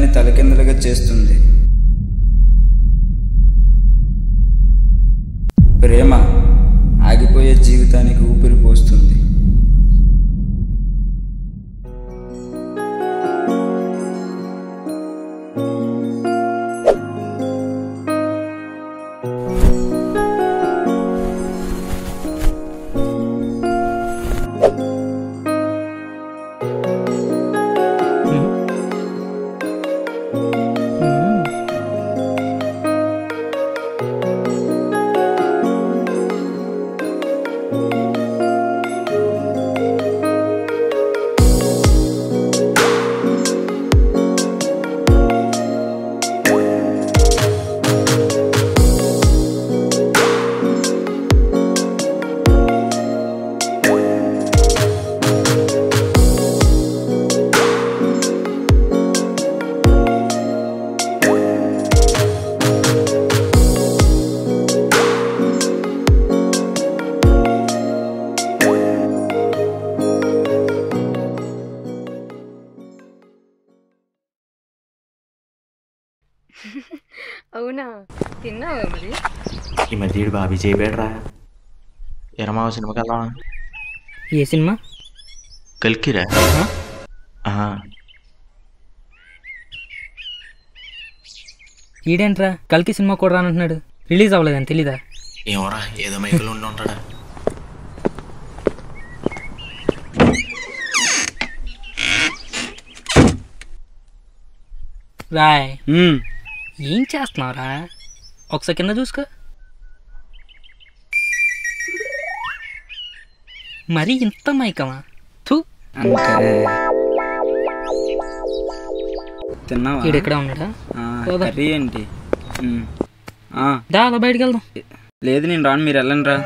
జీవితాన్ని తలకిందులుగా చేస్తుంది. ప్రేమ ఆగిపోయే జీవితానికి ఊపిరి పోస్తుంది. అవునా, తిన్నావా మరి? ఈ మధ్య బాబీ చేయబేడరా ఎరమావ సినిమాకి వెళ్దాం. ఏ సినిమా? కల్కిరా. ఈడేంట్రా కల్కి సినిమా కూడా రానంటున్నాడు, రిలీజ్ అవ్వలేదని తెలీదా? ఏమోరా, ఏదో మైకులు ఉండి ఉంటాడా. రాయ్ ఏం చేస్తున్నావురా? ఒకసారి కింద చూసుకో. మరి ఇంత మైకమా? తిన్నావా? ఈడెక్కడ ఉన్నాడా? కర్రీ ఏంటి? దా అలా బయటికి వెళ్దాం. లేదు నేను రాను, మీరు వెళ్ళండి రా.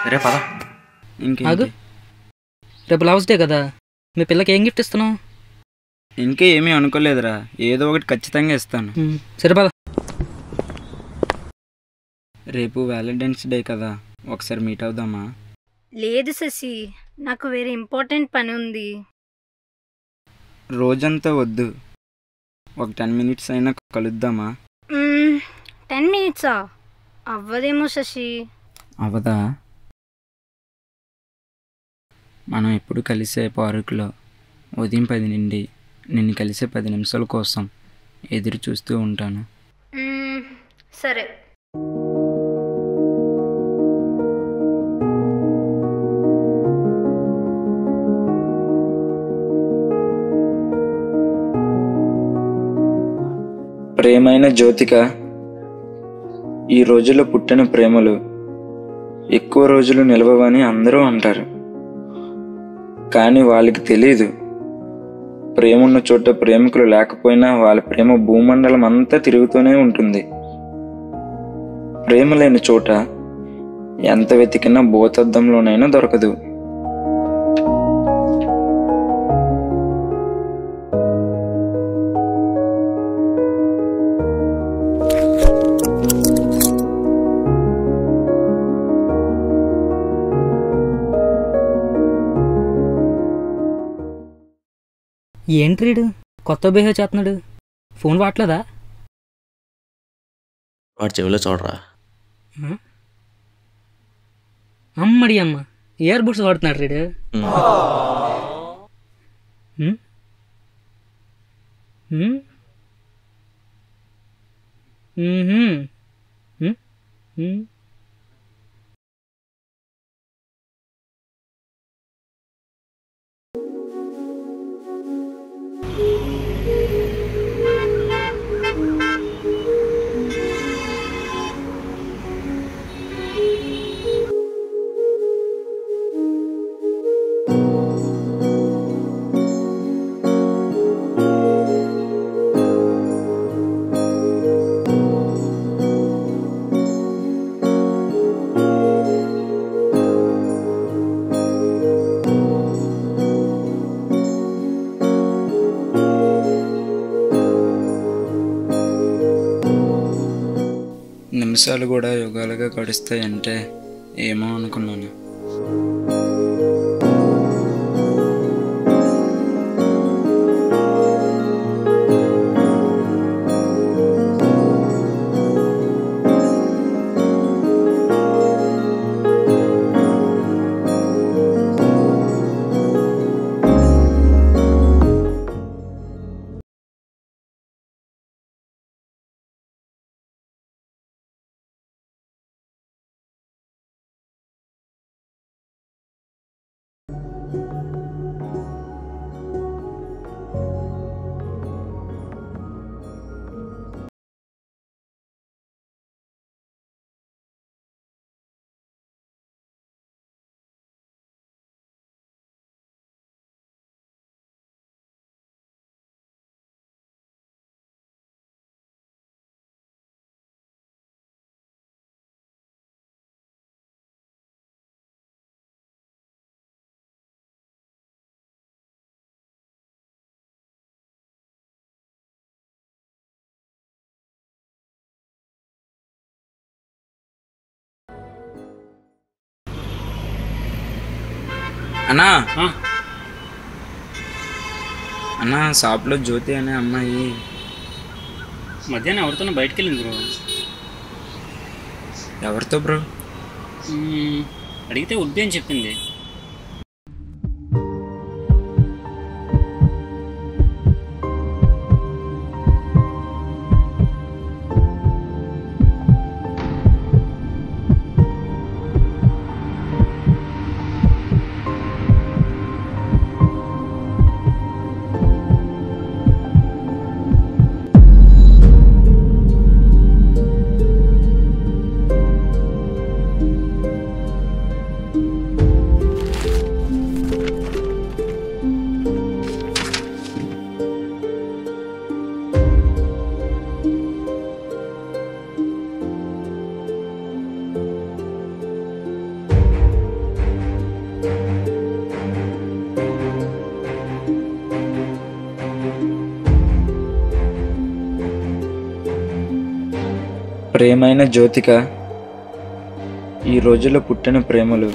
సరే పద. ఆగు, రేపు లవర్స్ డే కదా, మీ పిల్లకి ఏం గిఫ్ట్ ఇస్తున్నావు? ఇంకా ఏమీ అనుకోలేదురా, ఏదో ఒకటి ఖచ్చితంగా ఇస్తాను. సరే పద. రేపు వ్యాలంటైన్స్ డే కదా, ఒకసారి మీట్ అవుదామా? లేదు శశి, నాకు వేరే ఇంపార్టెంట్ పని ఉంది. రోజంతా వద్దు, ఒక 10 minutes అయినా కలుద్దామా? 10 minutes అవ్వదేమో శశి. అవదా? మనం ఎప్పుడు కలిసే పార్కులో ఉదయం 10 నుండి నిన్ను కలిసే 10 నిమిషాల కోసం ఎదురు చూస్తూ ఉంటాను. సరే. ప్రేమైన జ్యోతిక, ఈ రోజుల్లో పుట్టిన ప్రేమలు ఎక్కువ రోజులు నిలవవని అందరూ అంటారు. కానీ వాళ్ళకి తెలీదు, ప్రేమ ఉన్న చోట ప్రేమికులు లేకపోయినా వాళ్ళ ప్రేమ భూమండలం అంతా తిరుగుతూనే ఉంటుంది. ప్రేమ లేని చోట ఎంత వెతికినా భూతద్దంలోనైనా దొరకదు. ఏంట్రీడు కొత్త బిహేవ్ చేస్తున్నాడు? ఫోన్ వాడలేదా? వాడు చెవిలో చూడరా. అమ్మడి అమ్మ, ఇయర్ బడ్స్ వాడుతున్నాడు రీడు. నిమిషాలు కూడా యుగాలుగా గడుస్తాయంటే ఏమో అనుకున్నాను. అన్నా అన్నా షాప్లో జ్యోతి అనే అమ్మాయి మధ్యాహ్నం ఎవరితోనో బయటకు వెళ్ళింది బ్రో. ఎవరితో బ్రో? అడిగితే వద్దు అని చెప్పింది. ప్రేమైన జ్యోతిక, ఈ రోజుల్లో పుట్టిన ప్రేమలు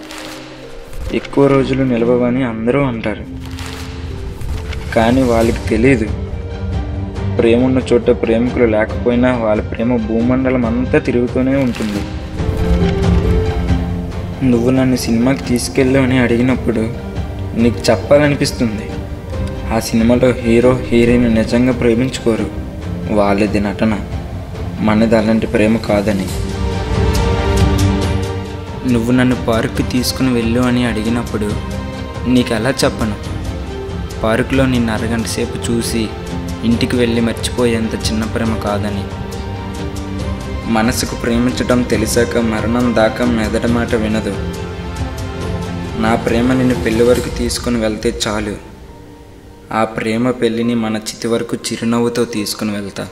ఎక్కువ రోజులు నిలవవని అందరూ అంటారు. కానీ వాళ్ళకి తెలియదు, ప్రేమ ఉన్న చోట ప్రేమికులు లేకపోయినా వాళ్ళ ప్రేమ భూమండలం అంతా తిరుగుతూనే ఉంటుంది. నువ్వు నన్ను సినిమాకి తీసుకెళ్ళు అని అడిగినప్పుడు నీకు చెప్పాలనిపిస్తుంది, ఆ సినిమాలో హీరో హీరోయిన్ నిజంగా ప్రేమించుకోరు, వాళ్ళది నటన, మనది అలాంటి ప్రేమ కాదని. నువ్వు నన్ను పార్క్కి తీసుకుని వెళ్ళు అని అడిగినప్పుడు నీకు ఎలా చెప్పను, పార్కులో నిన్ను అరగంట సేపు చూసి ఇంటికి వెళ్ళి మర్చిపోయేంత చిన్న ప్రేమ కాదని. మనసుకు ప్రేమించడం తెలిసాక మరణం దాకా మెదట మాట వినదు. నా ప్రేమ నిన్ను పెళ్లి వరకు తీసుకుని వెళ్తే చాలు, ఆ ప్రేమ పెళ్ళిని మన చితి వరకు చిరునవ్వుతో తీసుకుని వెళ్తా.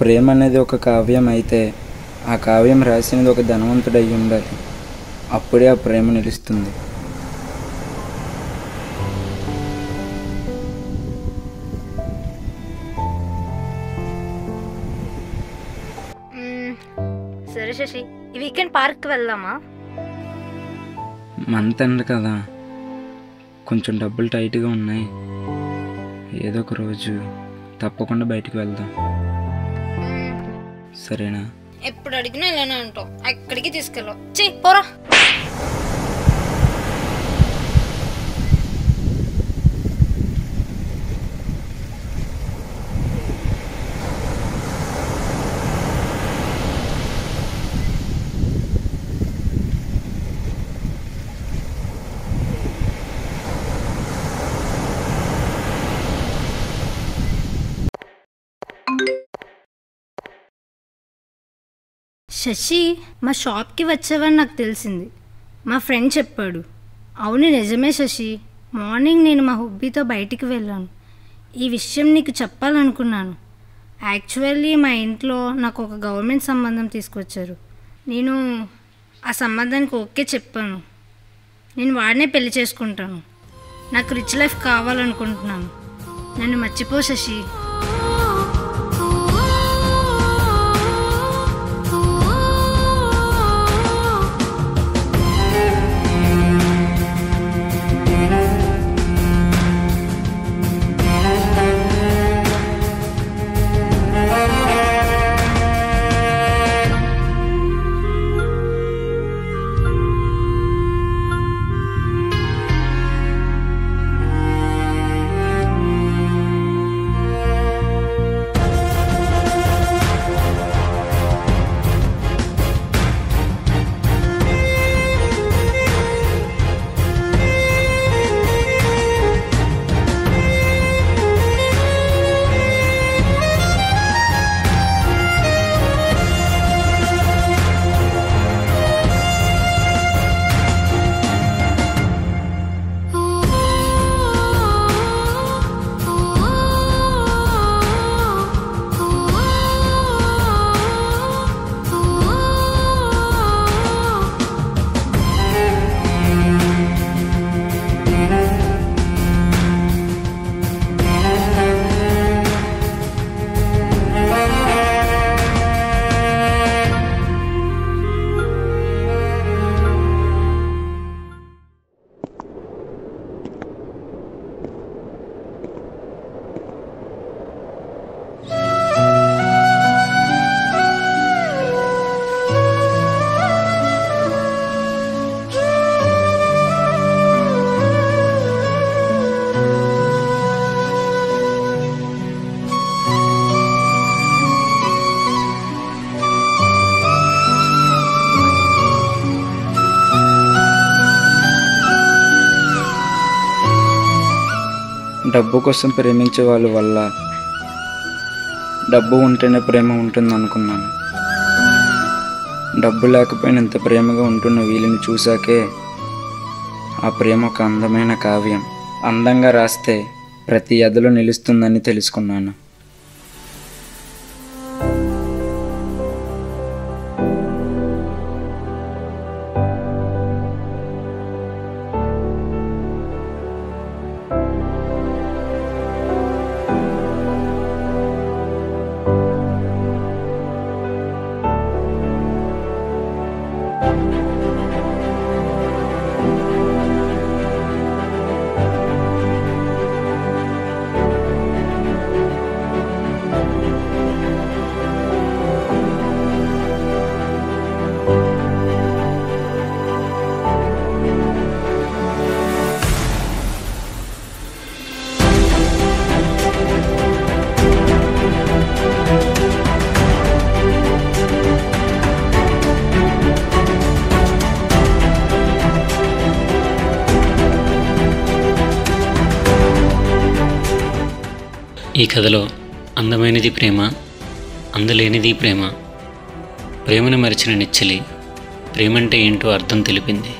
ప్రేమ అనేది ఒక కావ్యం అయితే ఆ కావ్యం రాసినది ఒక ధనవంతుడు అయి ఉండాలి, అప్పుడే ఆ ప్రేమ నిలుస్తుంది. సరే శశి, ఈ వీకెండ్ పార్క్కి వెళ్దామా? మంత్ ఎండ్ కదా, కొంచెం డబ్బులు టైట్గా ఉన్నాయి, ఏదో ఒక రోజు తప్పకుండా బయటికి వెళ్దాం, సరేనా? ఎప్పుడు అడిగినా ఇలానే అంటావు, ఎక్కడికి తీసుకెళ్ళావు. చెయ్యి పోరా. శశి, మా షాప్కి వచ్చావని నాకు తెలిసింది, మా ఫ్రెండ్ చెప్పాడు. అవును నిజమే శశి, మార్నింగ్ నేను మా హుబ్బీతో బయటికి వెళ్ళాను. ఈ విషయం నీకు చెప్పాలనుకున్నాను. యాక్చువల్లీ మా ఇంట్లో నాకు ఒక గవర్నమెంట్ సంబంధం తీసుకొచ్చారు. నేను ఆ సంబంధానికి ఓకే చెప్పాను. నేను వాడినే పెళ్లి చేసుకుంటాను. నాకు రిచ్ లైఫ్ కావాలనుకుంటున్నాను. నన్ను మర్చిపో శశి. డబ్బు కోసం ప్రేమించే వాళ్ళ వల్ల డబ్బు ఉంటేనే ప్రేమ ఉంటుంది అనుకున్నాను. డబ్బు లేకపోయినా ఇంత ప్రేమగా ఉంటున్న వీళ్ళని చూశాకే ఆ ప్రేమ ఒక అందమైన కావ్యం. అందంగా రాస్తే ప్రతి ఎదలో నిలుస్తుందని తెలుసుకున్నాను. ఈ కథలో అందమైనది ప్రేమ, అందలేనిది ప్రేమ. ప్రేమను మరిచిన నెచ్చెలి ప్రేమంటే ఏంటో అర్థం తెలిపింది.